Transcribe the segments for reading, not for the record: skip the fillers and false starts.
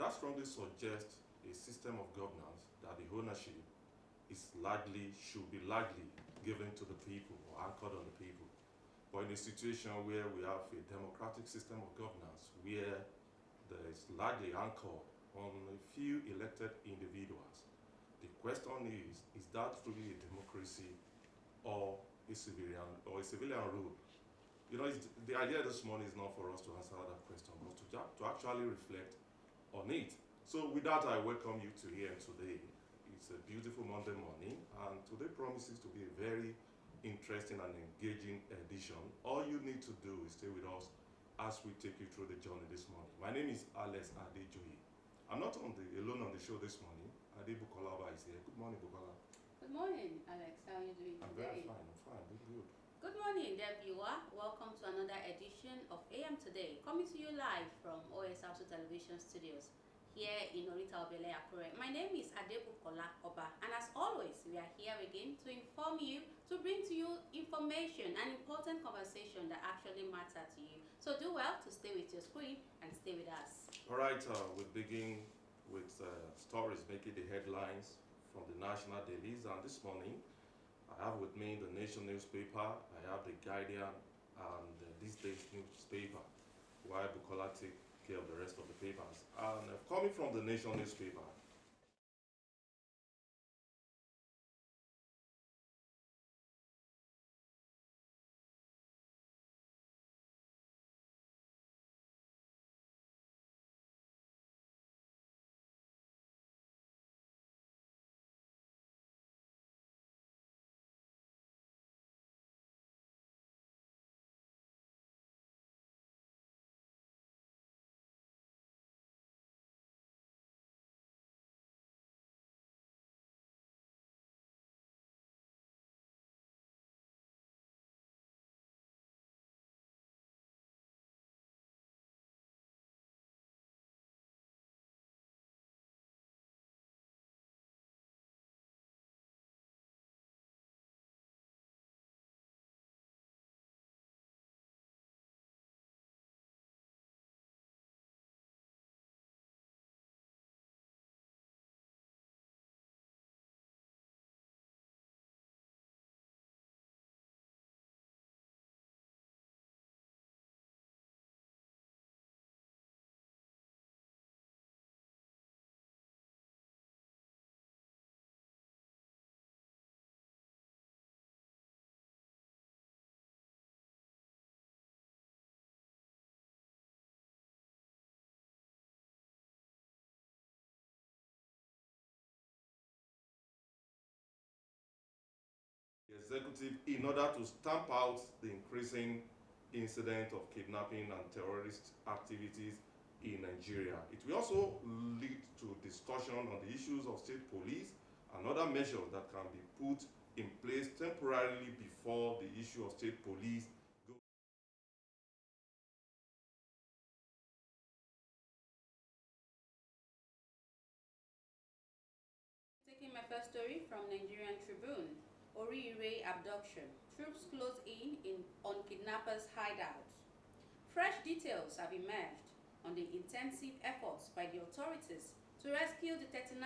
that strongly suggests a system of governance that the ownership should be largely given to the people or anchored on the people. But in a situation where we have a democratic system of governance where there is largely anchored on a few elected individuals, the question is that truly a democracy or a civilian rule? You know, the idea this morning is not for us to answer that question, but to actually reflect on it. So with that, I welcome you to here today. It's a beautiful Monday morning, and today promises to be a very interesting and engaging edition. All you need to do is stay with us as we take you through the journey this morning. My name is Alex Adejoye. I'm not alone on the show this morning. Ade Bukolaba is here. Good morning, Bukola. Good morning, Alex. How are you doing today? I'm very fine. I'm fine. Doing good. Good morning, dear viewer. Welcome to another edition of AM Today, coming to you live from Osrc Television Studios here in Orita Obele, Akure. My name is Adebukola Oba, and as always, we are here again to inform you, to bring to you information and important conversation that actually matter to you. So do well to stay with your screen and stay with us. All right, we begin with stories making the headlines from the national dailies, and this morning I have with me the Nation newspaper, I have the Guardian, and this day's newspaper, while Bukola take care of the rest of the papers. And coming from the Nation newspaper, the executive, in order to stamp out the increasing incident of kidnapping and terrorist activities in Nigeria. It will also lead to discussion on the issues of state police and other measures that can be put in place temporarily before the issue of state police goes. Taking my first story from Nigerian Tribune. Oriire abduction. Troops close in on kidnappers' hideout. Fresh details have emerged on the intensive efforts by the authorities to rescue the 39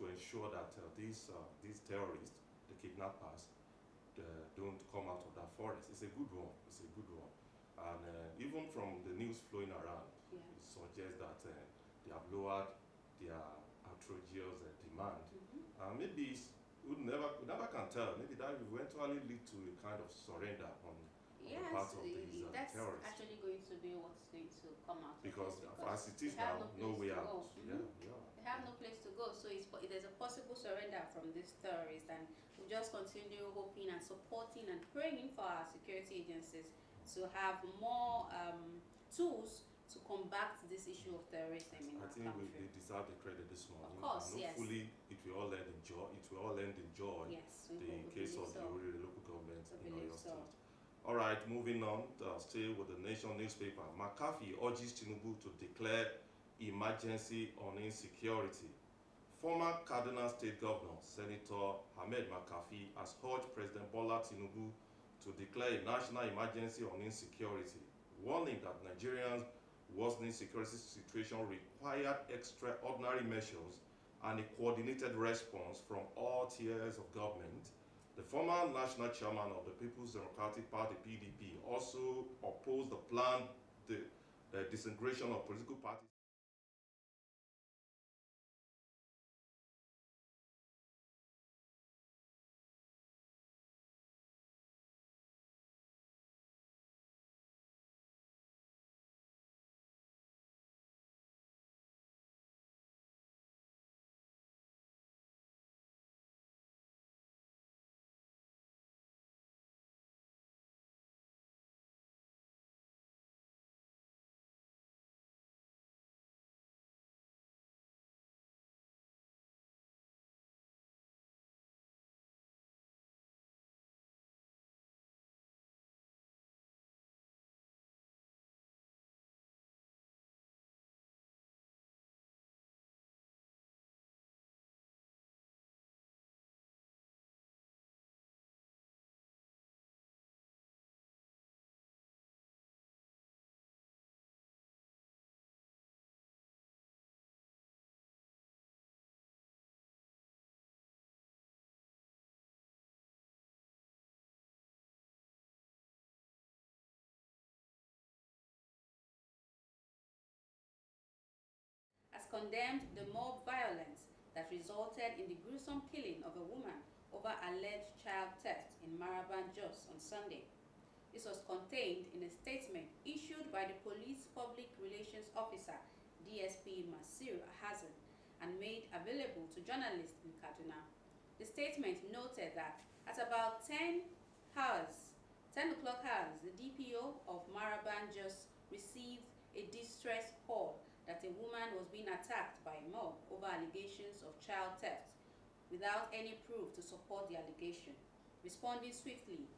to ensure that these terrorists, the kidnappers, don't come out of that forest. It's a good one. It's a good one. And even from the news flowing around, Yeah. it suggests that they have lowered their outrageous demand. Maybe we never can tell. Maybe that will eventually lead to a kind of surrender on the part of these that's terrorists. actually going to be what's going to come out Because of this, as it is now, no way out. Yeah. They have no place to go, so there's a possible surrender from these terrorists, and we just continue hoping and supporting and praying for our security agencies to have more tools to combat this issue of terrorism in our country. I think they deserve the credit this morning. Of course, and hopefully it will all end in joy. It will all end in joy. Yes, the case of the local government in Oyo so. State. All right, moving on. Still with the Nation newspaper. McAfee urges Tinubu to declare emergency on insecurity. Former Kaduna State Governor, Senator Ahmed McAfee, has urged President Bola Tinubu to declare a national emergency on insecurity, warning that Nigerians' worsening security situation required extraordinary measures and a coordinated response from all tiers of government. The former national chairman of the People's Democratic Party, PDP, also opposed the planned disintegration of political parties. Has condemned the mob violence that resulted in the gruesome killing of a woman over alleged child theft in Maraban, Jos on Sunday. This was contained in a statement issued by the police public relations officer, DSP Masir Hassan, and made available to journalists in Kaduna. The statement noted that at about 10 o'clock hours, the DPO of Maraban Jos received a distress call that a woman was being attacked by a mob over allegations of child theft without any proof to support the allegation. Responding swiftly,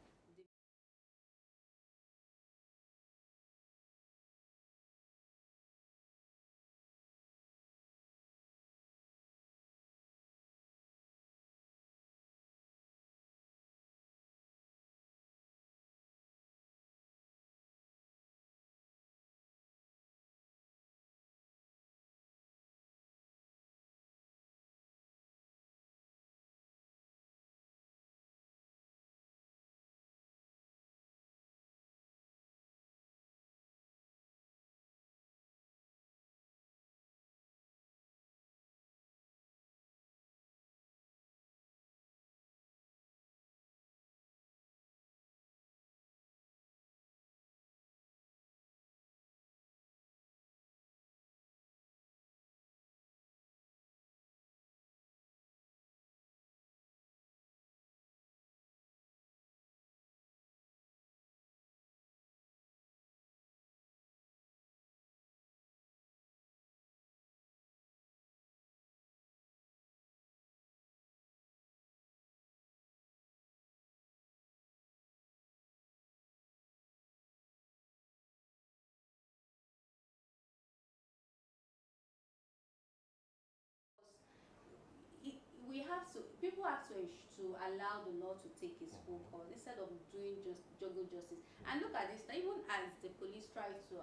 people have to allow the law to take its full course instead of doing just juggle justice. And look at this, now, even as the police try to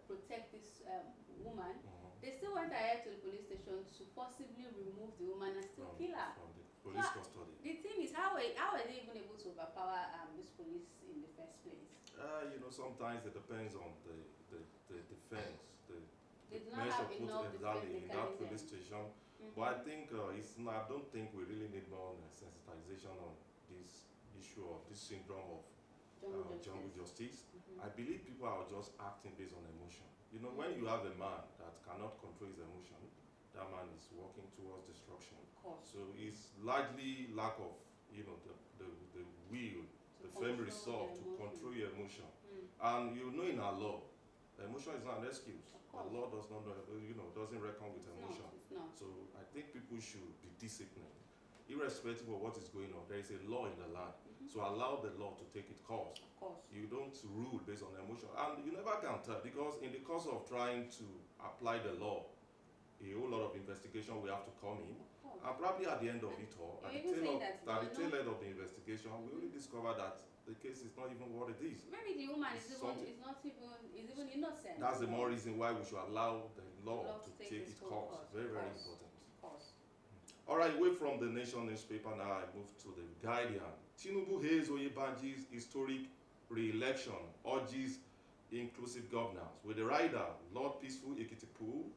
protect this woman, They still went ahead to the police station to forcibly remove the woman and still kill her. From the police custody. The thing is, how were they even able to overpower this police in the first place? Sometimes it depends on the defense. They do not have enough exactly in that mechanism. police station. But I think I don't think we really need more sensitization on this issue of this syndrome of jungle justice. I believe people are just acting based on emotion. When you have a man that cannot control his emotion, that man is walking towards destruction. Of course. So it's largely lack of, the will, the firm resolve to control your emotion. And in our law, emotion is not an excuse. The law does not, doesn't reckon with emotion. It's not. So I think people should be disciplined, irrespective of what is going on. There is a law in the land, so allow the law to take its course. Of course. You don't rule based on emotion, and you never can tell, because in the course of trying to apply the law, a whole lot of investigation will have to come in, and probably at the end of it all, at the tail end of the investigation, we only discover that the case is not even what it is. Maybe the woman is even innocent. That's the more reason why we should allow the law to take its course. Very, very important. Of course. All right, away from the Nation newspaper now, I move to the Guardian. Tinubu hails Oyebanji's historic re-election, urges inclusive governance. With the rider, Lord Peaceful Ekitipu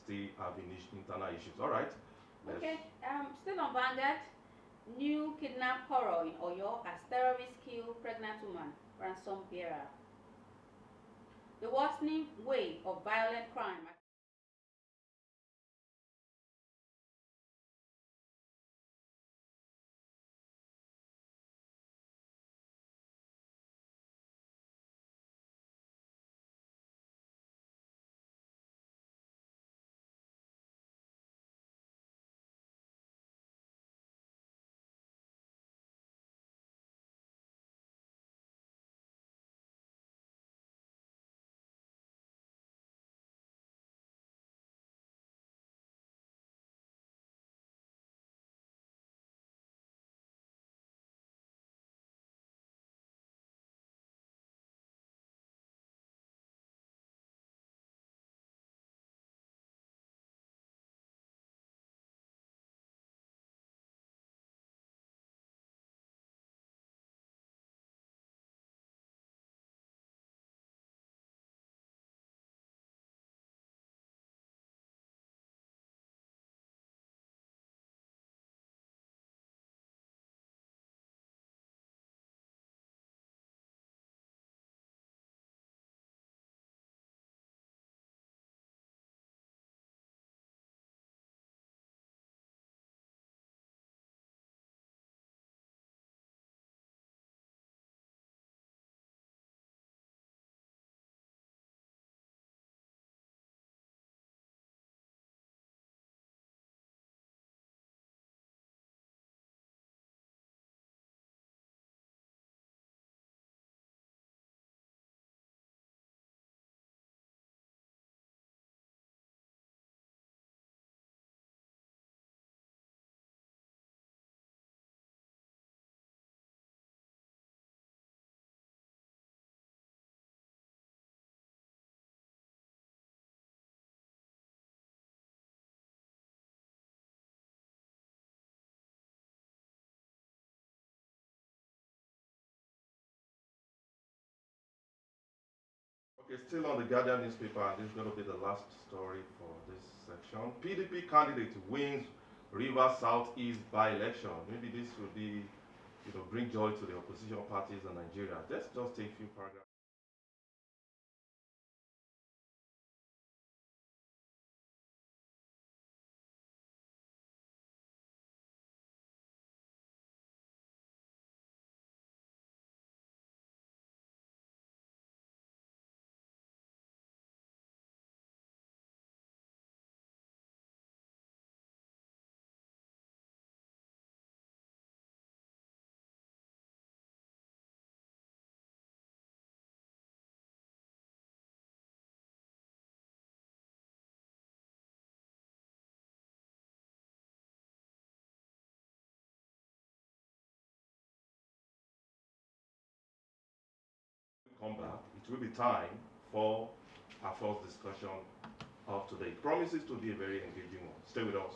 still have internal issues. All right. Okay. Still on Vanguard. New kidnap horror in Oyo as terrorists kill pregnant woman, ransom bearer. The worsening wave of violent crime. Okay, still on the Guardian newspaper, and this is going to be the last story for this section. PDP candidate wins Rivers Southeast by-election. Maybe this will be, bring joy to the opposition parties in Nigeria. Let's just take a few paragraphs. Come back, it will be time for our first discussion of today. It promises to be a very engaging one. Stay with us.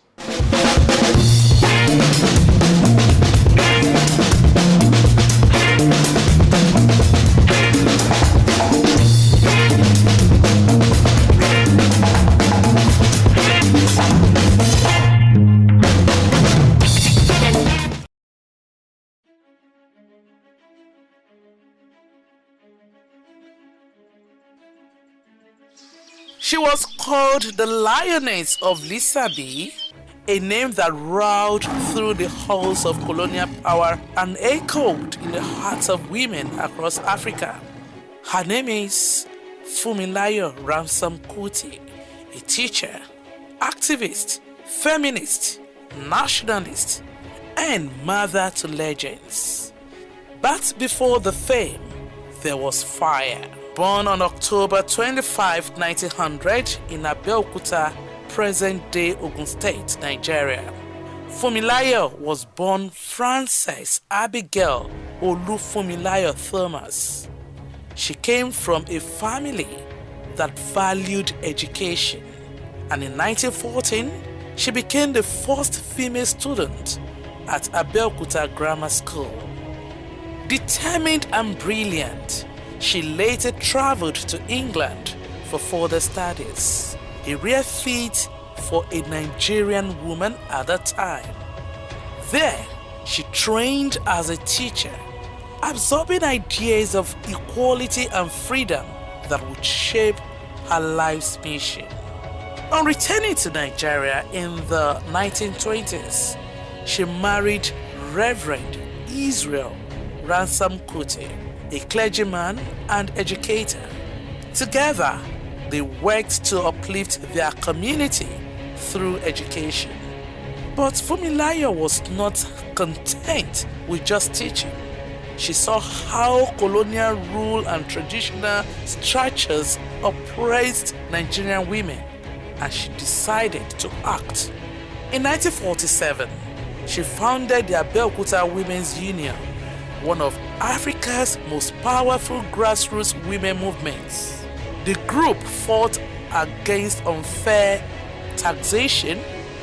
She was called the Lioness of Lisabi, a name that roared through the halls of colonial power and echoed in the hearts of women across Africa. Her name is Fumilayo Ransom Kuti, a teacher, activist, feminist, nationalist, and mother to legends. But before the fame, there was fire. Born on October 25, 1900 in Abeokuta, present-day Ogun State, Nigeria. Fumilayo was born Frances Abigail Olufumilayo Thomas. She came from a family that valued education, and in 1914, she became the first female student at Abeokuta Grammar School. Determined and brilliant, she later traveled to England for further studies. A rare feat for a Nigerian woman at that time. There, she trained as a teacher, absorbing ideas of equality and freedom that would shape her life's mission. On returning to Nigeria in the 1920s, she married Reverend Israel Ransom Kuti, a clergyman and educator. Together, they worked to uplift their community through education. But Funmilayo was not content with just teaching. She saw how colonial rule and traditional structures oppressed Nigerian women, and she decided to act. In 1947, she founded the Abeokuta Women's Union, one of Africa's most powerful grassroots women movements. The group fought against unfair taxation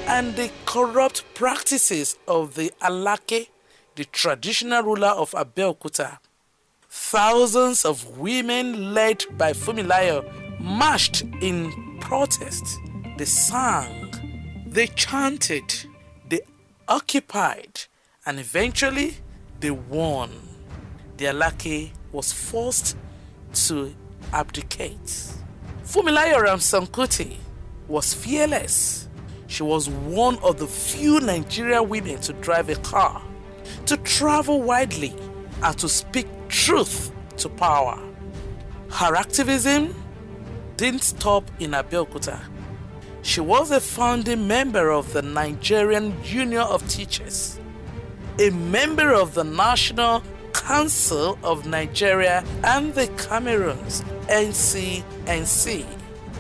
and the corrupt practices of the Alake, the traditional ruler of Abeokuta. Thousands of women led by Funmilayo marched in protest. They sang, they chanted, they occupied, and eventually they won. The Alake was forced to abdicate. Funmilayo Ransom Kuti was fearless. She was one of the few Nigerian women to drive a car, to travel widely, and to speak truth to power. Her activism didn't stop in Abeokuta. She was a founding member of the Nigerian Union of Teachers, a member of the National Council of Nigeria and the Cameroon's NCNC.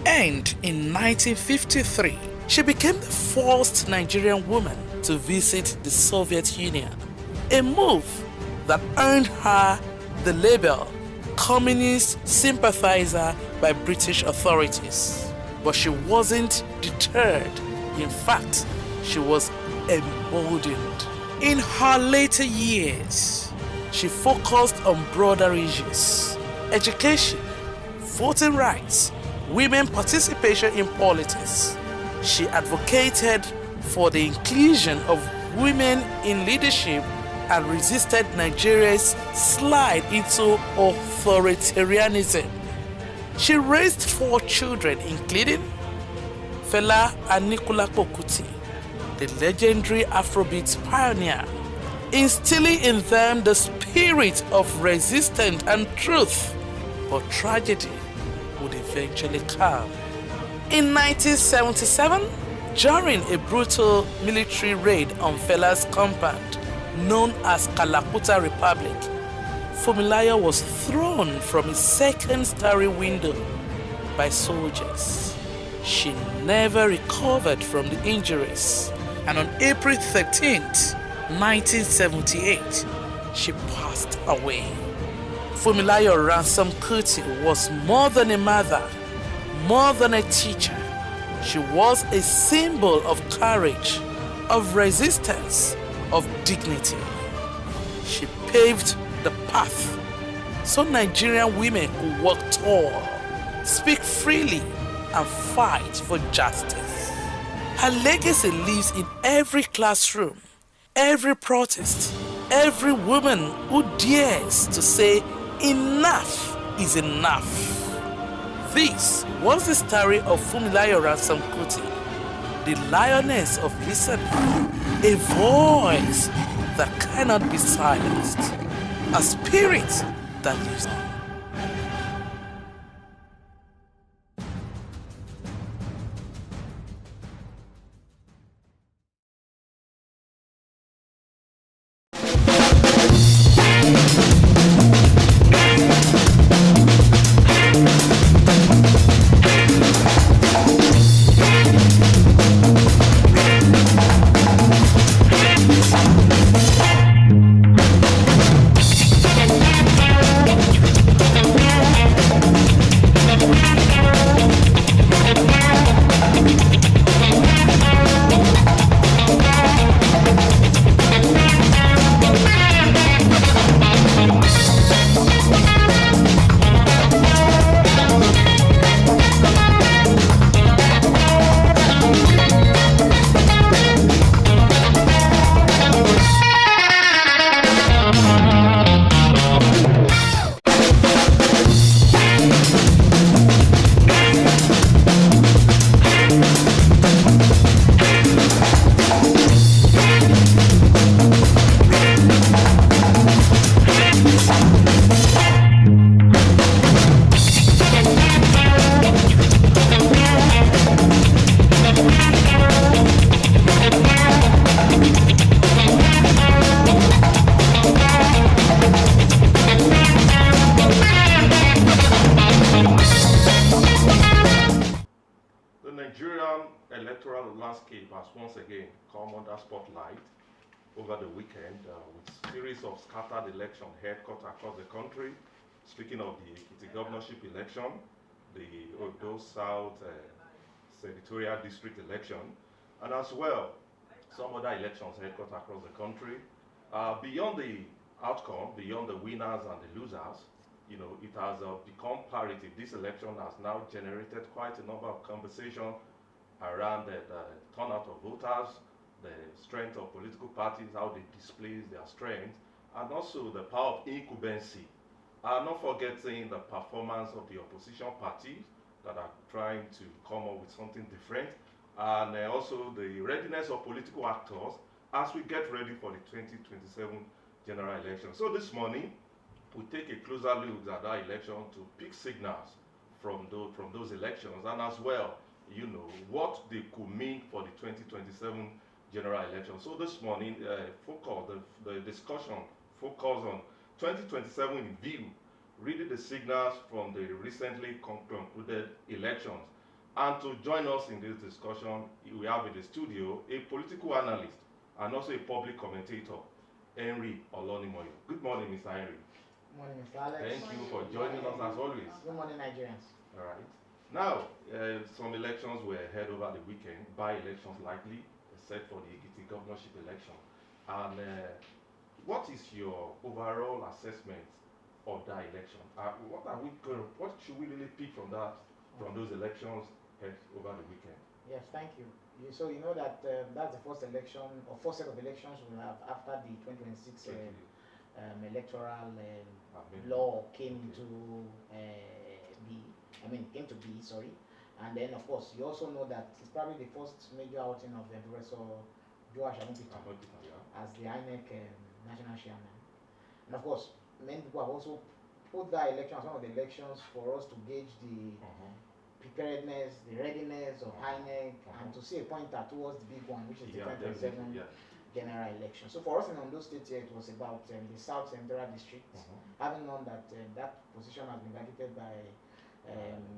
And in 1953, she became the first Nigerian woman to visit the Soviet Union, a move that earned her the label Communist Sympathizer by British authorities. But she wasn't deterred. In fact, she was emboldened. In her later years, she focused on broader issues: education, voting rights, women participation in politics. She advocated for the inclusion of women in leadership and resisted Nigeria's slide into authoritarianism. She raised 4 children, including Fela Anikulapo Kuti, the legendary Afrobeat pioneer, instilling in them the spirit of resistance and truth. But tragedy would eventually come. In 1977, during a brutal military raid on Fela's compound, known as Kalakuta Republic, Funmilayo was thrown from his second-story window by soldiers. She never recovered from the injuries, and on April 13th, 1978, she passed away. Funmilayo Ransom Kuti was more than a mother, more than a teacher. She was a symbol of courage, of resistance, of dignity. She paved the path so Nigerian women could walk tall, speak freely, and fight for justice. Her legacy lives in every classroom, every protest, every woman who dares to say enough is enough. This was the story of Funmilayo Ransom Kuti, the lioness of listening, a voice that cannot be silenced, a spirit that lives on. electoral landscape has once again come under spotlight over the weekend with series of scattered election headquarters across the country. Speaking of the Ekiti governorship election, the Odo South senatorial district election, and as well some other elections headquarters across the country. Beyond the outcome, beyond the winners and the losers, you know, it has become parity. This election has now generated quite a number of conversation around the turnout of voters, the strength of political parties, how they display their strength, and also the power of incumbency. Not forgetting the performance of the opposition parties that are trying to come up with something different, and also the readiness of political actors as we get ready for the 2027 general election. So this morning, we take a closer look at that election to pick signals from those elections, and as well, you know, what they could mean for the 2027 general election. So this morning, the discussion focused on 2027 in view, reading the signals from the recently concluded elections. And to join us in this discussion, we have in the studio a political analyst and also a public commentator, Henry Olonimoyo. Good morning, Mr. Henry. Good morning, Mr. Alex. Thank you for joining us as always. Good morning, Nigerians. All right. Now, some elections were held over the weekend, by-elections likely, except for the Ekiti governorship election. And what is your overall assessment of that election? What should we really pick from those elections held over the weekend? Yes, thank you. So you know that that's the first election or first set of elections we'll have after the 2026 electoral law came into be, sorry. And then of course you also know that it's probably the first major outing of Professor Joash Amumpita as the INEC national chairman. And of course, many people have also put that election as one of the elections for us to gauge the preparedness, the readiness of INEC, and to see a pointer towards the big one, which is the 2027 general election. So for us in Ondo State here, it was about the South Central District, having known that that position has been vacated by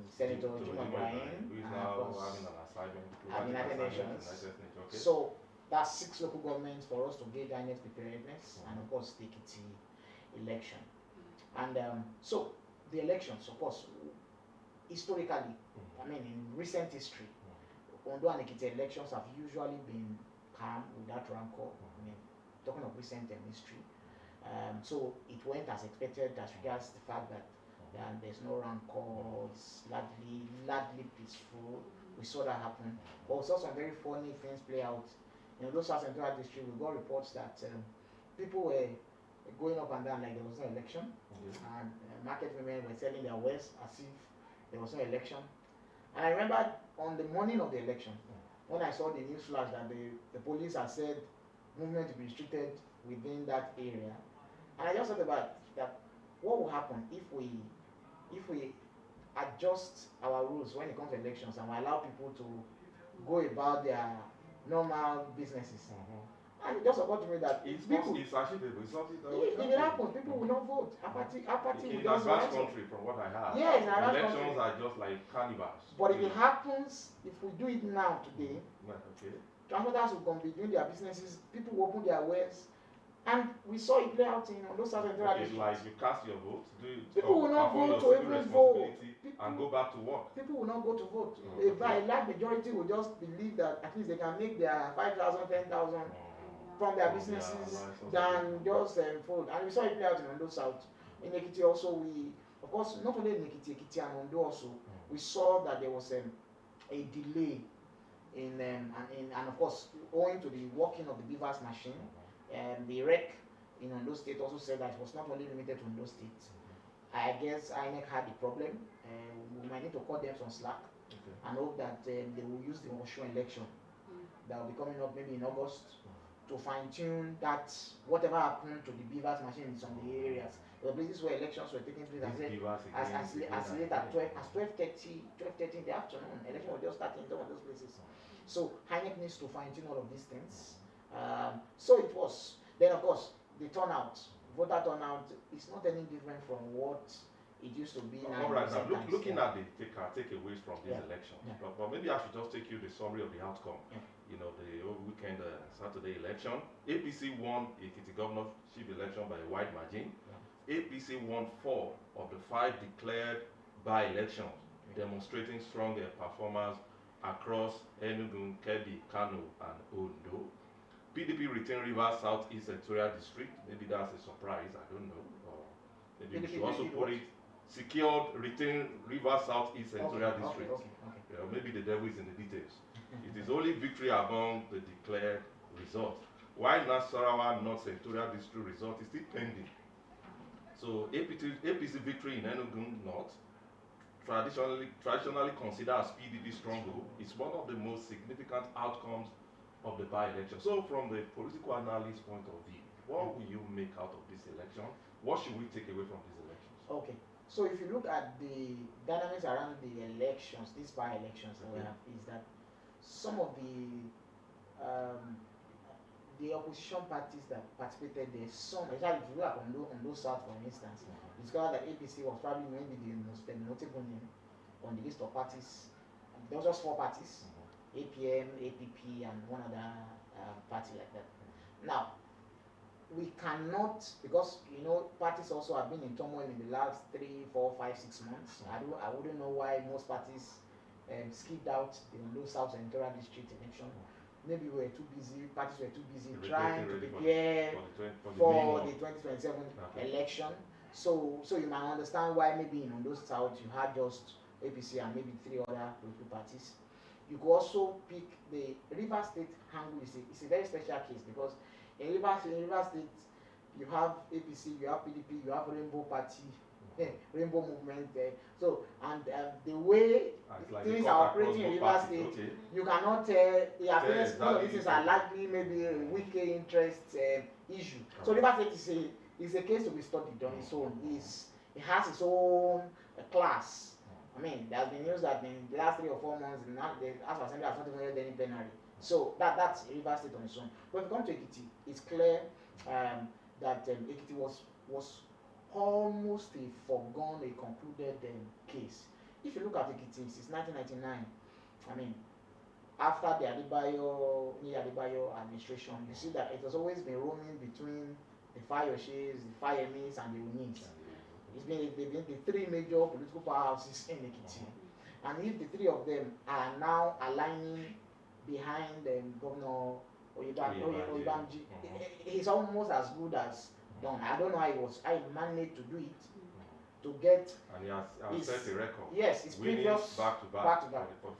Senator Juma Ibrahim, who is now having an assignment at the United Nations. Okay. So that's 6 local governments for us to gauge INEC's preparedness, and of course the Ekiti election. And so the elections, of course, historically, I mean in recent history, Ondo and Ekiti elections have usually been calm without rancor. I mean, talking of recent history. So it went as expected as regards the fact that there's no rancor, it's largely peaceful. We saw that happen. But we saw some very funny things play out. In those South Central District, we got reports that people were going up and down like there was no election, and market women were selling their wares as if there was no election. And I remember on the morning of the election, when I saw the news flash that the police had said movement to be restricted within that area, and I just thought about that, what will happen if we adjust our rules when it comes to elections and we allow people to go about their normal businesses. And it just occurred to me that it's people, achievable. if it happens, people will not vote. Apathy will in just advanced country, from what I heard. Yes, in advanced elections country. are just like carnivals. But if it happens, if we do it now today, Okay. transporters will be doing their businesses, people will open their wares, and we saw it play out in those South Central It's like you cast your vote, people will not perform go your to civic even vote. responsibility and go back to work. People will not go to vote. Oh, A large majority will just believe that at least they can make their 5,000, 10,000 from their businesses than just vote. And we saw it play out in Ondo South. In Ekiti also, of course, not only in Ekiti and Ondo also, we saw that there was a delay and of course, owing to the working of the beavers machine, the REC in Ondo State also said that it was not only limited to Ondo State. I guess INEC had the problem, we might need to cut them some slack and hope that they will use the Osho election that will be coming up maybe in August to fine-tune that whatever happened to the beavers machine in some of the areas. There were places where elections were taking place as late as 12:30 in the afternoon. Election was just starting in some of those places. So INEC needs to fine-tune all of these things. So it was. Then of course the turnout, voter turnout is not any different from what it used to be 9%. All right, now looking at the takeaways from these elections, but maybe I should just take you the summary of the outcome. You know, the weekend Saturday election, APC won Ekiti governorship election by a wide margin. APC won 4 of the 5 declared by-elections, demonstrating strong performance across Enugu, Kebbi, Kano, and Ondo. PDP retained Rivers Southeast Senatorial District. Maybe that's a surprise, I don't know. Or maybe we should also put it, secured, retained Rivers Southeast Senatorial District. Maybe the devil is in the details. It is only victory among the declared result. While Nasarawa North Senatorial District result is still pending. So APC victory in Enugu North, traditionally considered as PDP stronghold, is one of the most significant outcomes of the by-election. So from the political analyst point of view, what will you make out of this election? What should we take away from these elections? Okay. So if you look at the dynamics around the elections, these by-elections that we have, is that some of the opposition parties that participated there, some, especially if you look at Ondo South, for instance, discovered that APC was probably maybe the most notable name on the list of parties. There was just 4 parties, APM, APP, and one other party like that. Now, we cannot, because you know parties also have been in turmoil in the last 3, 4, 5, 6 months. I wouldn't know why most parties skipped out the Ondo South Senatorial District election. Maybe we were too busy, parties were too busy trying to prepare for the 2027 election. So you might understand why maybe in Ondo South you had just APC and maybe 3 other political parties. You could also pick the Rivers State angle. It's a very special case because in Rivers State you have APC, you have PDP, you have Rainbow Party, Rainbow Movement. So and the way things are operating in Rivers State, you cannot tell. These are likely maybe a weak interest issue. So Rivers State is a case to be studied on its own. It has its own class. I mean, there has been news that in the last 3 or 4 months, the House of Assembly has not even held any plenary. So that's Rivers State on its own. But if you come to Ekiti, it's clear that Ekiti was almost a foregone, a concluded case. If you look at Ekiti since 1999, I mean, after the Adebayo administration, you see that it has always been roaming between the Fayoshes, the Fayemis, and the Unis. They've been the 3 major political powerhouses in Ekiti. And if the 3 of them are now aligning behind Governor Oyebamji, he's almost as good as done. I don't know how I managed to do it, to get. And he has set a record. Yes, it's previous back to back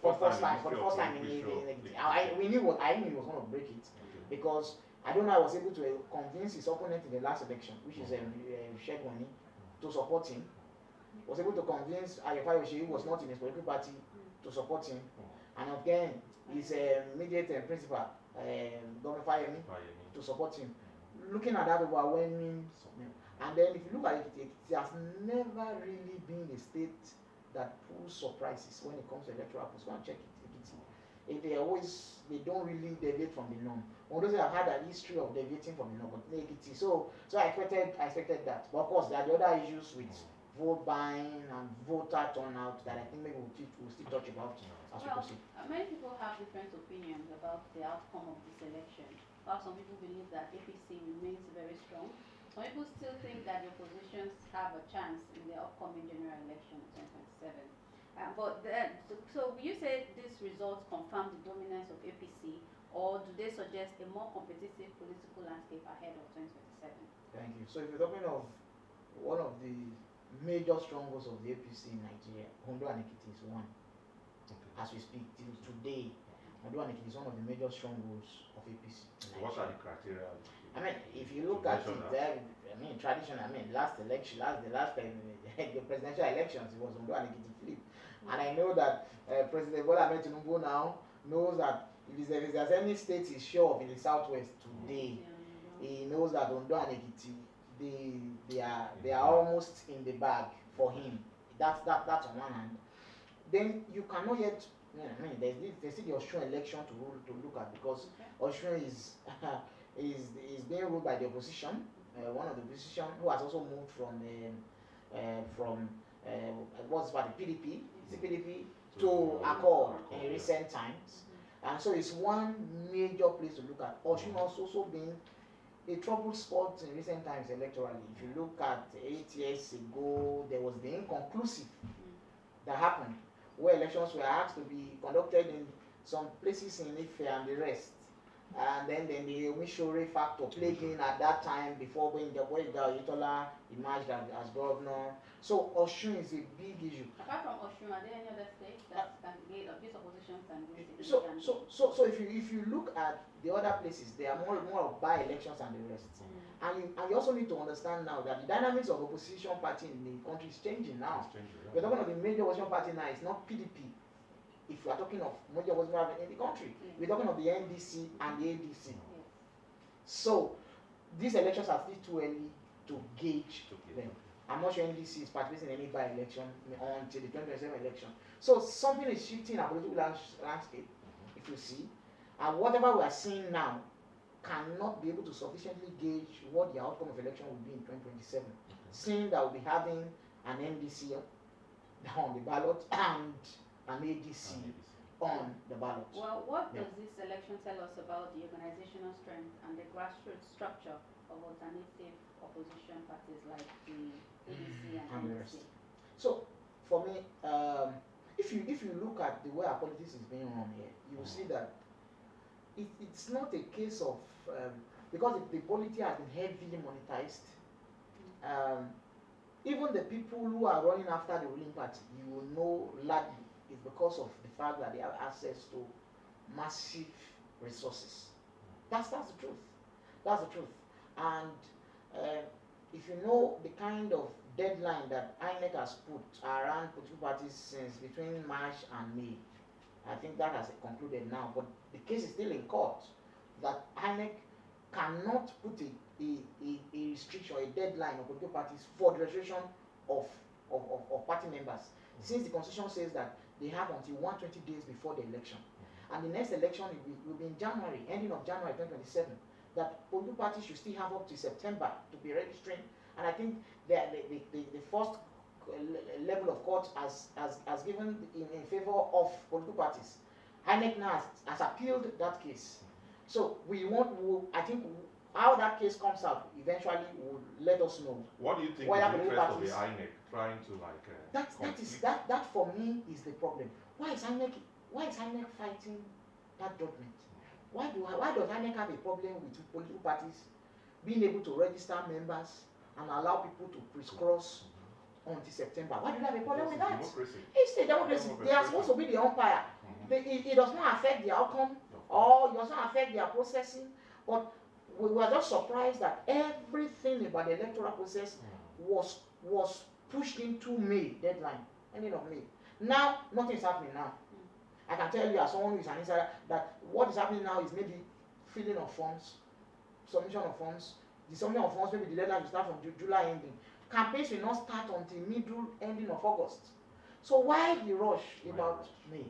for the first time in Ekiti. I knew he was going to break it because I don't know. I was able to convince his opponent in the last election, which is Shegwani, to support him. Was able to convince Ayefayoshe, who was not in his political party, to support him. And again, his immediate principal, Governor Fayemi, to support him. Looking at that overwhelming, and then if you look at it, it has never really been a state that pulls surprises when it comes to electoral polls. Go and check it. They don't really deviate from the norm. Although they have had a history of deviating from the norm, but Ekiti. So I expected that. But of course, there are the other issues with vote buying and voter turnout that I think maybe we'll still touch about as we proceed. Many people have different opinions about the outcome of this election. While some people believe that APC remains very strong, some people still think that the oppositions have a chance in the upcoming general election in 2027. So you say these results confirm the dominance of APC, or do they suggest a more competitive political landscape ahead of 2027? Thank you. So if you're talking of one of the major strongholds of the APC in Nigeria, Ondo and Ekiti is one. As we speak till today, Ondo and Ekiti is one of the major strongholds of APC. What are the criteria? I mean, if you look at it, traditional. Last election, the presidential elections, it was Ondo and Ekiti flip. And I know that President Bola Ahmed Tinubu now knows that if there's any state he's sure of in the southwest today, he knows that Ondo and Ekiti, they are almost in the bag for him. That's on one hand. Then you cannot yet. There's still the Osrc election to look at because Osrc is being ruled by the opposition. One of the opposition who has also moved from what's about the PDP, is the PDP to Accord in recent times. And so it's one major place to look at. Osun has also been a troubled spot in recent times electorally. If you look at 8 years ago, there was the inconclusive that happened, where elections were asked to be conducted in some places in Ife and the rest. And then the Omishore factor played in at that time before when Itola emerged as governor. So Osun is a big issue. Apart from Osun, are there any other states that candidate of this opposition candidate? So if you look at the other places, they are more of by-elections and the rest. And you also need to understand now that the dynamics of opposition party in the country is changing now. We're talking of the major opposition party now. It's not PDP. If we are talking of major opposition party in the country, we're talking of the NDC and the ADC. So these elections are still too early to gauge them. I'm not sure NDC is participating in any by-election until the 2027 election. So something is shifting our political landscape, if you see. And whatever we are seeing now cannot be able to sufficiently gauge what the outcome of election will be in 2027. Seeing that we'll be having an NDC on the ballot and an ADC on the ballot. Well, what does this election tell us about the organizational strength and the grassroots structure of alternative opposition parties like the ADC and NDC? So, for me, if you look at the way our politics is being run here, you will see that it's not a case of because the polity has been heavily monetized. Even the people who are running after the ruling party, you will know largely is because of the fact that they have access to massive resources. That's the truth. That's the truth. And if you know the kind of deadline that INEC has put around political parties since between March and May, I think that has concluded now. But the case is still in court that INEC cannot put a restriction, a deadline of political parties for the registration of party members, since the constitution says that they have until 120 days before the election. And the next election will be in January, ending of January 2027, that political parties should still have up to September to be registering. And I think the first level of court has given in favor of political parties. INEC now has appealed that case. So I think how that case comes out eventually will let us know. What do you think is the interest of the INEC trying to that for me is the problem. Why is INEC fighting that judgment? Why does INEC have a problem with political parties being able to register members and allow people to crisscross until September? Why do you have a problem with that? Democracy. It's the democracy. They are supposed to be the umpire. It does not affect the outcome or it does not affect their processing. But we were just surprised that everything about the electoral process was pushed into May deadline, ending of May. Now nothing is happening now. I can tell you as someone who is an insider that what is happening now is maybe filling of forms, submission of forms. The submission of forms, maybe the deadline will start from July ending. Campaigns will not start until ending of August. So why the rush about May?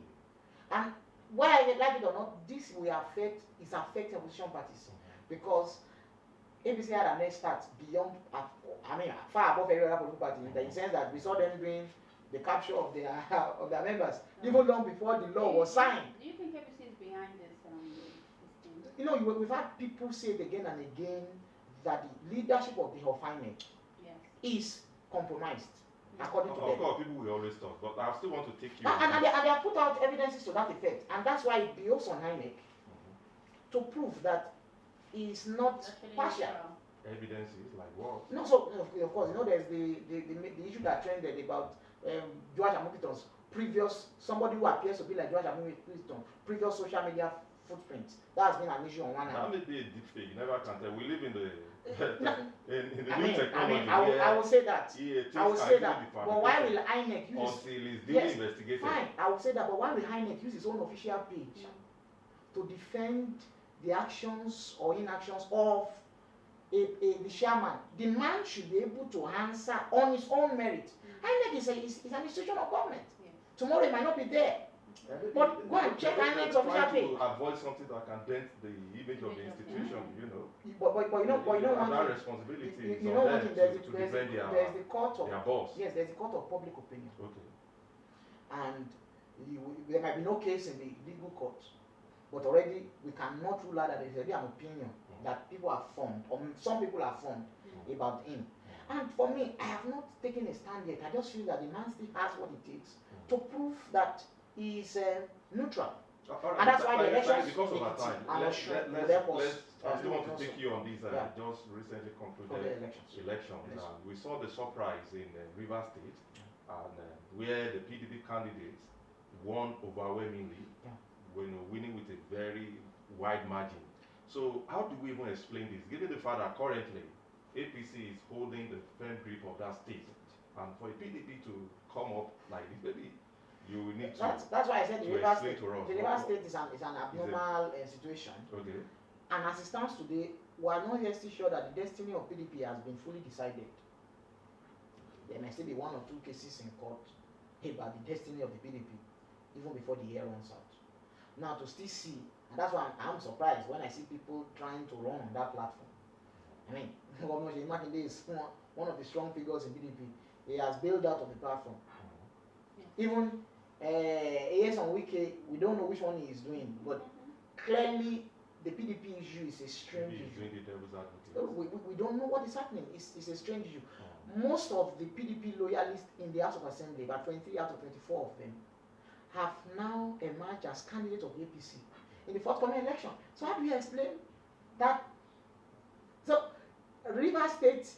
And whether I like it or not, this is affecting opposition parties because APC had an head start beyond, far above every other political party in the sense that we saw them doing the capture of their members even long before the law was signed. Do you think APC is behind this? We've had people say it again and again that the leadership of the INEC is compromised. According to them. Of course, people will always talk, but I still want to take you. And they have put out evidences to that effect, and that's why it behoves on INEC to prove that he is not partial. Evidences like what? No, so of course, there's the issue that trended about George Amupiton's previous, somebody who appears to be like George Amupiton, previous social media footprint. That has been an issue on one hand. That may be a deep fake. You never can tell. We live in the new technology. I will say that. I will say that. But why will INEC use until it's duly investigated? Fine, I will say that. But why will INEC use its own official page to defend the actions or inactions of the chairman? The man should be able to answer on his own merit. INEC is an institution of government. Tomorrow it might not be there. But go and check INEC's official page. To avoid something that can dent the image of the institution, you know. But you know one that thing. responsibility You know one thing. There's the court of their boss. Yes, there's the court of public opinion. Okay. And there might be no case in the legal court, but already we cannot rule out that there's already an opinion that people have formed, or some people have formed about him. And for me, I have not taken a stand yet. I just feel that the man still has what it takes to prove that he is neutral. Right. And that's why the elections because of our time. I still want to take you on this. Just recently concluded elections. We saw the surprise in Rivers State, and where the PDP candidates won overwhelmingly, winning with a very wide margin. So how do we even explain this, given the fact that currently APC is holding the firm grip of that state, and for a PDP to come up like this, maybe you will need to. That's why I said the River State. The River State is an abnormal situation. Okay. And as it stands today, we are not yet still sure that the destiny of PDP has been fully decided. There may still be one or two cases in court about the destiny of the PDP, even before the year runs out. Now to still see, and that's why I'm surprised when I see people trying to run on that platform. I mean, Governor Makinde is one of the strong figures in PDP. He has bailed out of the platform. Even AS on Wiki, we don't know which one he is doing, but clearly the PDP issue is a strange issue. We don't know what is happening. It's a strange issue. Most of the PDP loyalists in the House of Assembly, about 23 out of 24 of them, have now emerged as candidates of the APC in the forthcoming election. So how do you explain that? So River State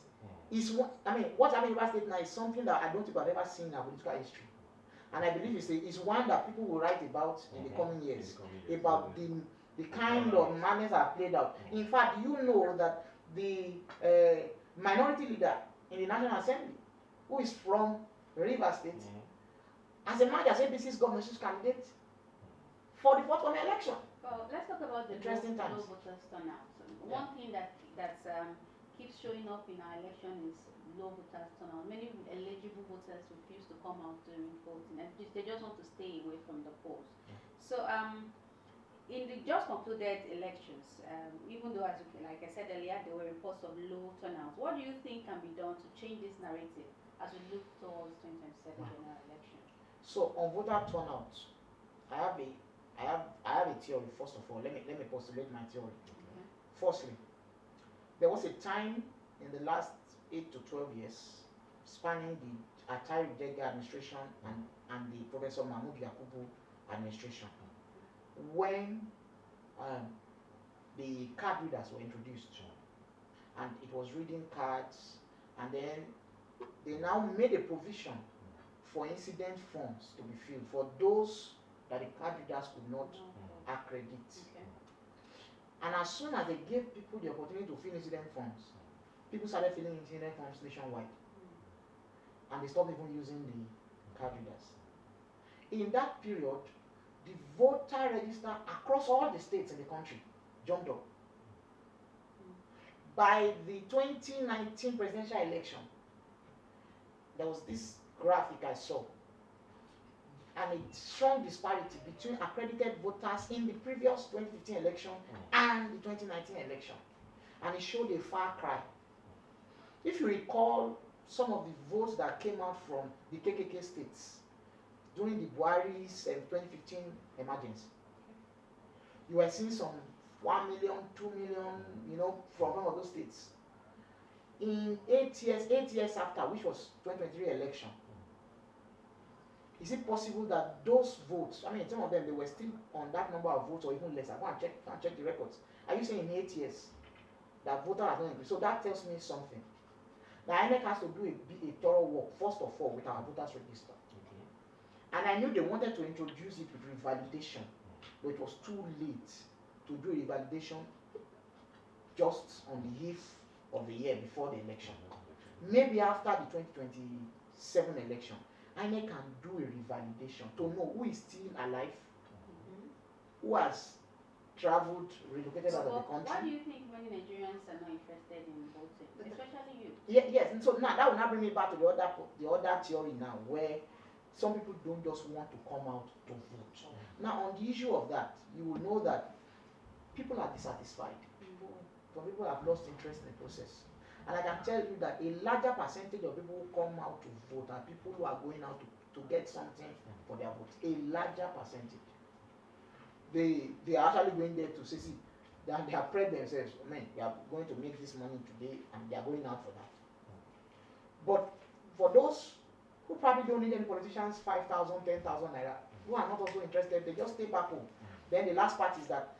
is what what's happening in River State now is something that I don't think I've ever seen in our political history. And I believe it's one that people will write about in the coming years, about the kind of madness that are played out. In fact, you know that the minority leader in the National Assembly, who is from River State, has emerged as APC's governorship candidate for the forthcoming election. Well, let's talk about the low voters turnout. One thing that keeps showing up in our election is low voters turnout. Many eligible voters refuse to come out during voting, and they just want to stay away from the polls. So, in the just concluded elections, even though, like I said earlier, there were reports of low turnout, what do you think can be done to change this narrative as we look towards 2027 general election? So, on voter turnout, I have a theory. First of all, let me postulate my theory. Okay. Firstly, there was a time in the last 8 to 12 years, spanning the Atari Jega administration and the Professor Mahmoud Yakubu administration, when the card readers were introduced, and it was reading cards, and then they now made a provision for incident forms to be filled for those that the card readers could not accredit. Okay. And as soon as they gave people the opportunity to fill incident forms, people started filling incident forms nationwide. And they stopped even using the card readers. In that period, the voter register across all the states in the country jumped up. By the 2019 presidential election, there was this graphic I saw, and a strong disparity between accredited voters in the previous 2015 election and the 2019 election. And it showed a far cry. If you recall some of the votes that came out from the KKK states during the Buhari's 2015 emergence, you were seeing some 1 million, 2 million, from one of those states. In 8 years after, which was 2023 election, is it possible that those votes, some of them, they were still on that number of votes or even less? I go and check the records. Are you saying in 8 years that voter has not increased? So that tells me something. The INEC has to do a thorough work, first of all, with our voters register. Okay. And I knew they wanted to introduce it with revalidation, but it was too late to do a revalidation just on the eve of the year before the election. Maybe after the 2027 election, INEC can do a revalidation to know who is still alive, who has traveled, relocated out of the country. Why do you think many Nigerians are not interested in voting, especially you? Yes, and so now that will now bring me back to the other theory now, where some people don't just want to come out to vote. Now, on the issue of that, you will know that people are dissatisfied. Some people have lost interest in the process. And I can tell you that a larger percentage of people who come out to vote are people who are going out to get something for their vote. A larger percentage. They are actually going there to say, see, they have prayed themselves, man, we are going to make this money today, and they are going out for that. But for those who probably don't need any politicians, 5,000, 10,000 naira, who are not also interested, they just stay back home. Then the last part is that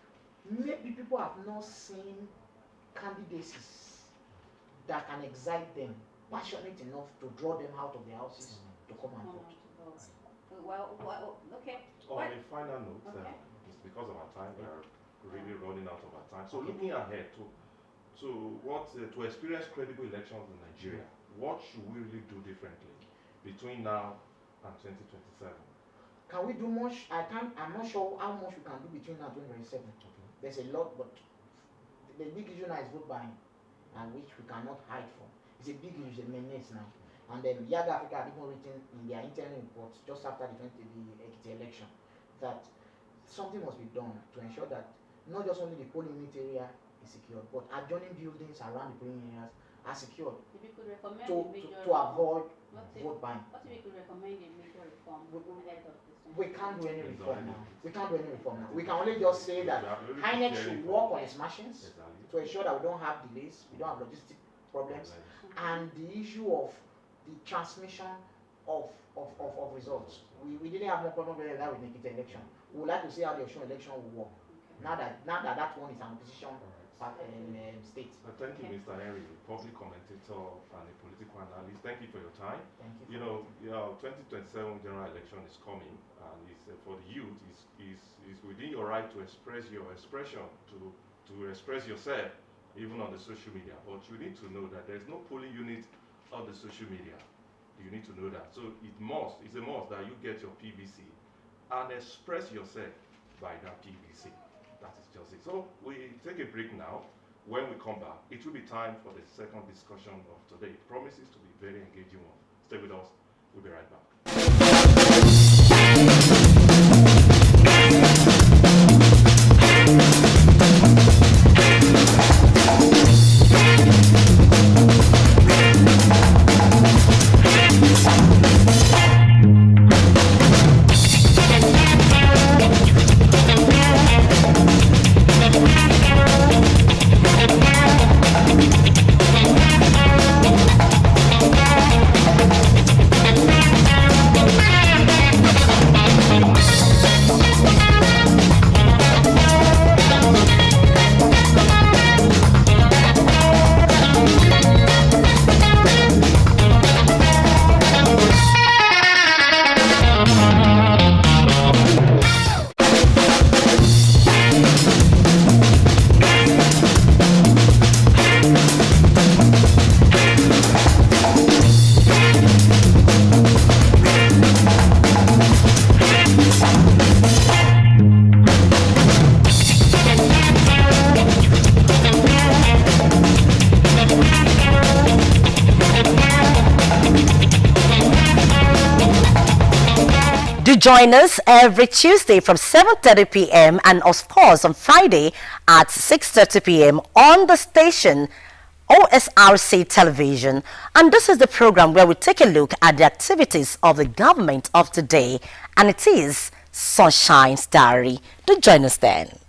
maybe people have not seen candidacies that can excite them, passionate enough to draw them out of their houses to come and vote. Well, okay. On a final note, Okay. it's because of our time, we are really running out of our time. So looking ahead to experience credible elections in Nigeria, what should we really do differently between now and 2027? Can we do much? I'm not sure how much we can do between now and 2027. Okay. There's a lot, but the big issue now is vote buying, and which we cannot hide from. It's a big issue, it's a menace now. And then YAG Africa had even written in their interim report just after the Ekiti election that something must be done to ensure that not just only the polling unit area is secured, but adjoining buildings around the polling areas are secured If you could recommend to avoid vote buying. What if you could recommend a major reform ahead of this? We can't do any reform now. We can't do any reform now. We can only just say that INEC should work on its machines to ensure that we don't have delays, we don't have logistic problems, and the issue of the transmission of results. We didn't have no problem with that with the Ekiti election. We would like to see how the Osun election will work. Now that that one is an opposition state. Thank you, Mr. Henry, a public commentator and a political analyst. Thank you for your time. Thank you. 2027 general election is coming, and it's for the youth. Is within your right to express your expression, to express yourself, even on the social media. But you need to know that there's no polling unit on the social media. You need to know that. So it's a must that you get your PVC and express yourself by that PVC. That is just it. So we take a break now. When we come back, it will be time for the second discussion of today. It promises to be very engaging one. Stay with us. We'll be right back. Join us every Tuesday from 7:30 p.m. and of course on Friday at 6:30 p.m. on the station OSRC television. And this is the program where we take a look at the activities of the government of today, and it is Sunshine's Diary. Do join us then.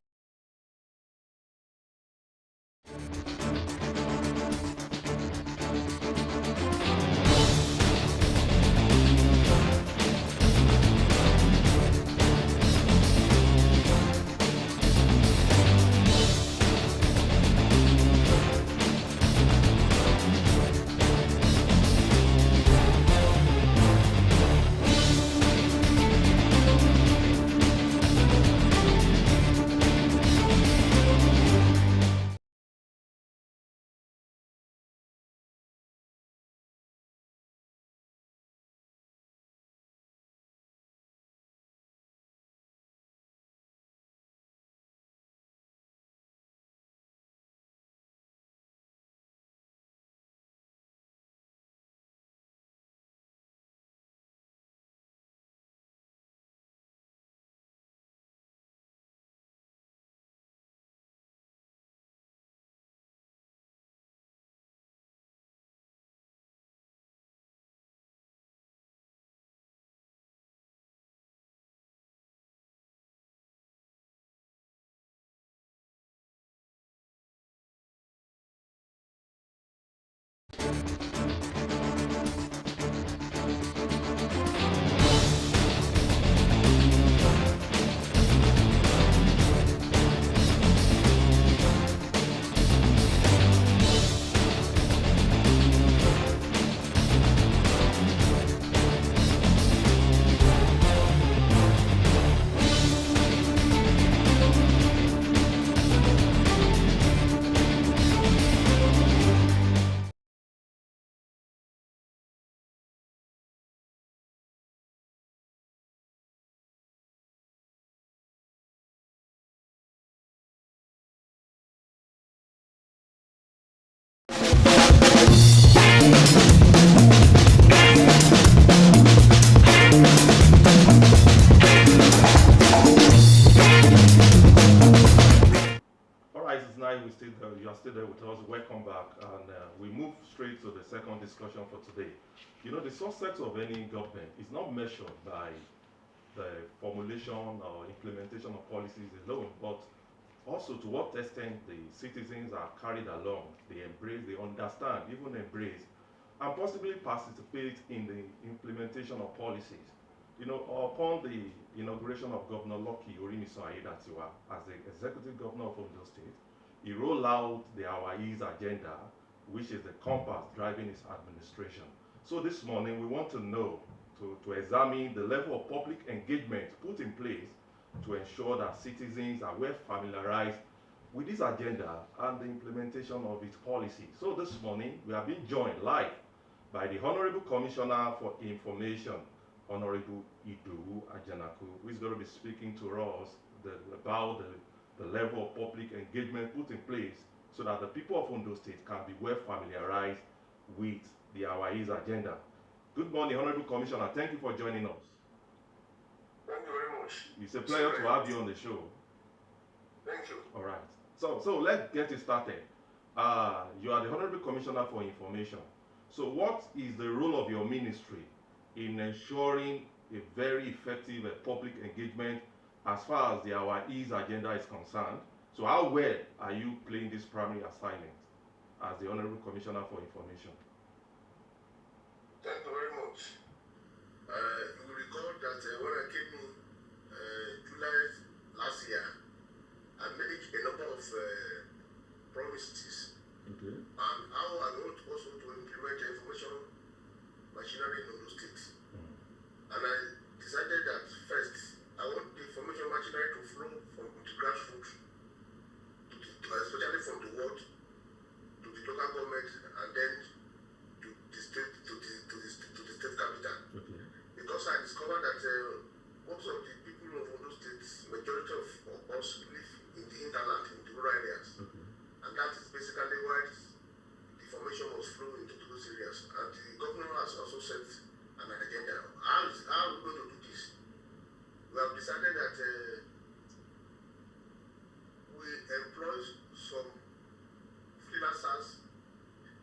there with us, welcome back. And we move straight to the second discussion for today. You know, the success of any government is not measured by the formulation or implementation of policies alone, but also to what extent the citizens are carried along, they embrace, they understand, even embrace, and possibly participate in the implementation of policies. You know, upon the inauguration of Governor Lucky Orimiso Aiyedatiwa as the executive governor of Ondo State, he rolled out the Our Ease agenda, which is the compass driving his administration. So this morning we want to know, to examine the level of public engagement put in place to ensure that citizens are well familiarized with this agenda and the implementation of its policy. So this morning we have been joined live by the Honorable Commissioner for Information, Honorable Idowu Ajanaku, who is going to be speaking to us about the level of public engagement put in place so that the people of Ondo State can be well familiarized with the Our Ease agenda. Good morning, Honorable Commissioner. Thank you for joining us. Thank you very much. It's a pleasure to have you on the show. Thank you. All right. So let's get it started. You are the Honorable Commissioner for Information. So what is the role of your ministry in ensuring a very effective public engagement as far as the Our Ease agenda is concerned? So how well are you playing this primary assignment as the Honorable Commissioner for Information? Thank you very much. You will recall that when I came in July last year, I made a number of promises. Okay. And how I want also to implement information machinery in Ondo State. And I decided that first, I want the information machinery to flow from the grassroots, especially from the ward to the local government, and then to the state, to the state capital. Okay. Because I discovered that most of the people of Ondo State, majority of us live in the hinterland, in the rural areas. Okay. And that is basically why the information was flowing into those areas. And the governor has also set an agenda. How are we going to do this? We have decided that we employ some freelancers,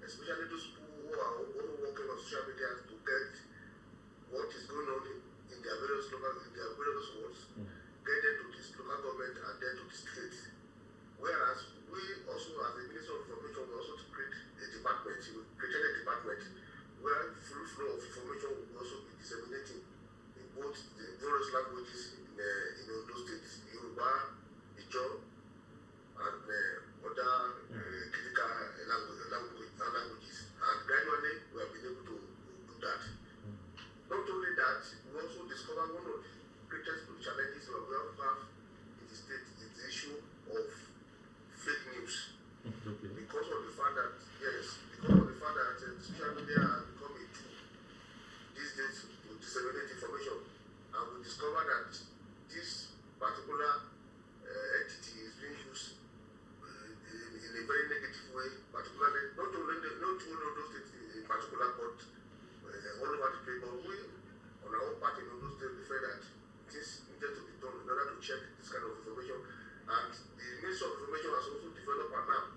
especially those people who are working on social media, to get what is going on in their various wards, get them to this local government and then to the state. Whereas we also, as a Minister of Information, we also to create a department. We created a department where full flow of information will also be disseminating in both the various languages in Ondo State, Yoruba, Ijaw, and other critical languages. And gradually, we have been able to do that. Not only that, we also discovered one of the greatest challenges that we have in the state is the issue of fake news. Okay. Because of the fact that, social media has become a tool these days to disseminate information. And we discovered that this particular entity is being used in a very negative way, particularly not only those states in particular, but all over the place. But we, on our own part in Ondo State, we felt that this needed to be done in order to check this kind of information. And the Ministry of Information has also developed an app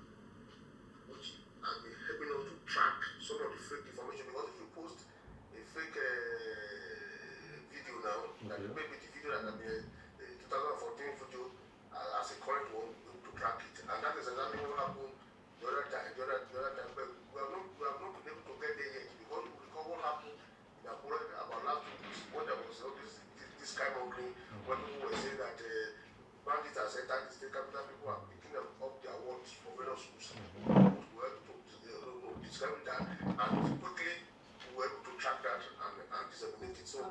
which has been helping us to track some of the fake information. Because if you post a fake video now, like maybe the video that can be a 2014 video as a current one, we need to track it. And that is exactly what happened the other time. But we have not been able to get there yet, because we recall what happened in Akure about last 2 weeks when there was all this kind of thing, when people were saying that bandits have entered the state capital, people are picking up their words for various schools. We were able to discover that, and quickly we were able to track that and disseminate it. So